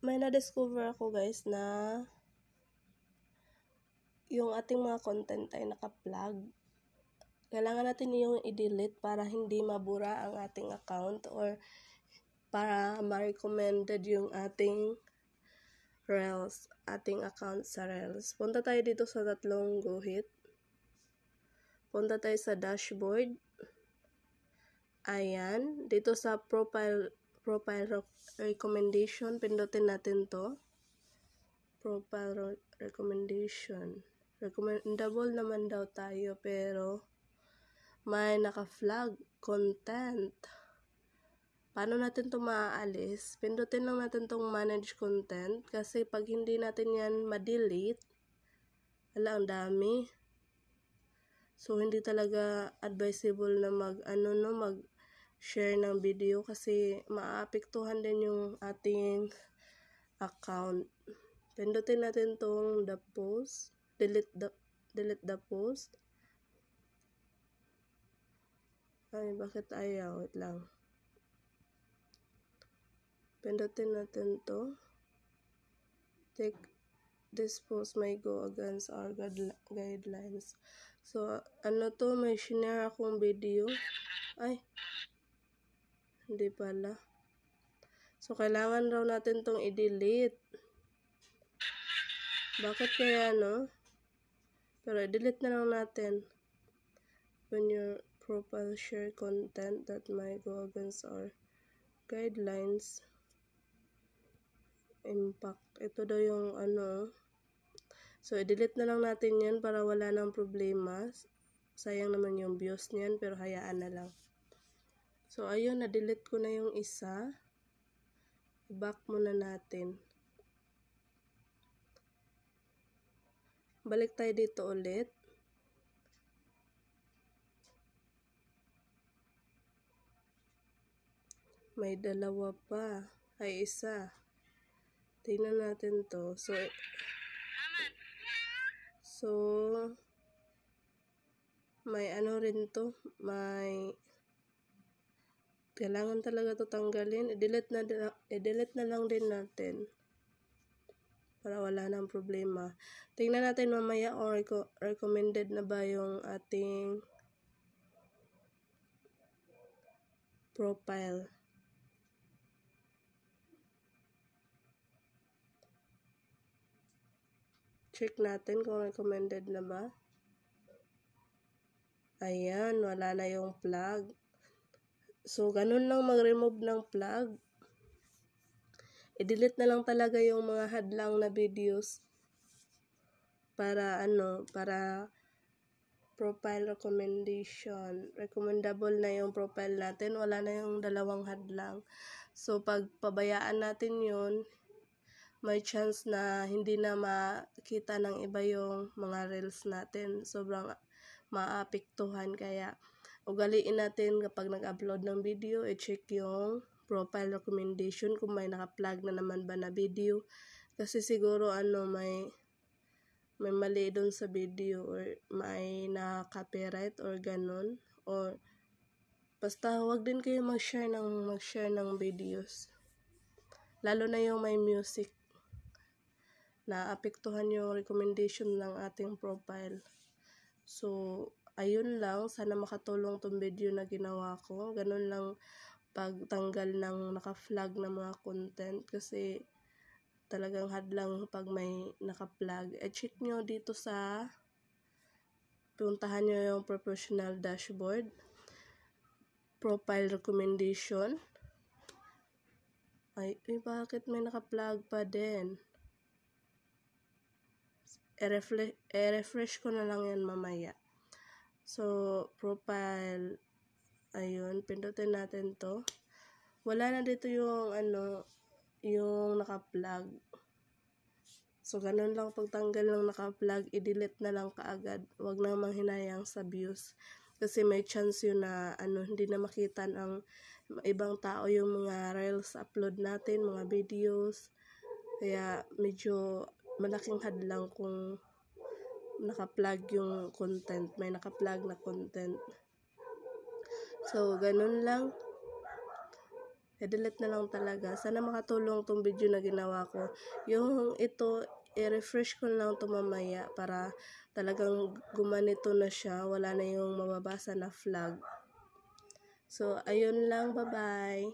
may na-discover ako guys na yung ating mga content ay naka-plug. Kailangan natin yung i-delete para hindi mabura ang ating account or para ma-recommended yung ating Reels, ating account sa Reels. Punta tayo dito sa tatlong guhit. Punta tayo sa dashboard. Ayan, dito sa profile recommendation, pindutin natin to. Profile recommendation. Recommendable naman daw tayo pero may naka-flag content. Paano natin to maaalis? Pindutin lang natin tong manage content kasi pag hindi natin yan ma-delete, wala, ang dami. So hindi talaga advisable na mag-share ng video kasi maapektuhan din yung ating account. Pindutin natin tong the post, delete the post. Ay, bakit ayaw? Wait lang. Pindutin natin to. This post may go against our guidelines. So, ano to? May shinare akong video. Ay, hindi pala. So, kailangan raw natin tong i-delete. Bakit kaya, no? Pero i-delete na lang natin. When your profile share content that might go against our guidelines, impact. Ito daw yung ano. So, i-delete na lang natin yan para wala nang problema. Sayang naman yung views niyan, pero hayaan na lang. So, ayun, na-delete ko na yung isa. I-back muna natin. Balik tayo dito ulit. May dalawa pa. Ay, isa. Tingnan natin to. So, may ano rin to. Kailangan talaga to tanggalin. I-delete na lang din natin. Para wala nang problema. Tingnan natin mamaya o recommended na ba yung ating profile. Check natin kung recommended na ba. Ayan, wala na yung plug. So, ganun lang mag-remove ng plug. I-delete na lang talaga yung mga hadlang na videos para profile recommendation. Recommendable na yung profile natin. Wala na yung dalawang hadlang. So, pag pabayaan natin yun, may chance na hindi na makita ng iba yung mga reels natin. Sobrang maapektuhan. Kaya, ugaliin natin kapag nag-upload ng video, i-check yung profile recommendation kung may naka-plug na naman ba na video. Kasi siguro may mali doon sa video or may na-copyright or ganun. Or basta huwag din kayo mag-share ng videos. Lalo na yung may music. Naapektuhan yung recommendation ng ating profile. So, ayun lang. Sana makatulong tong video na ginawa ko. Ganun lang pagtanggal ng naka-flag na mga content. Kasi talagang hadlang pag may naka-flag. Check nyo dito puntahan nyo yung professional dashboard. Profile recommendation. Ay, bakit may naka-flag pa din? I-refresh ko na lang yan mamaya. So, profile. Ayun, pindutin natin to. Wala na dito yung yung naka-plug. So, ganun lang pagtanggal ng naka-plug, i-delete na lang kaagad. Huwag na manghinayang sa views. Kasi may chance yun na hindi na makita ng ibang tao yung mga reels upload natin, mga videos. Kaya medyo malaking hadlang kung naka-plug yung content. May naka-plug na content. So, ganun lang. i-delete na lang talaga. Sana makatulong tong video na ginawa ko. Yung ito, i-refresh ko lang to mamaya para talagang gumanito na siya. Wala na yung mababasa na flag. So, ayun lang. Bye-bye.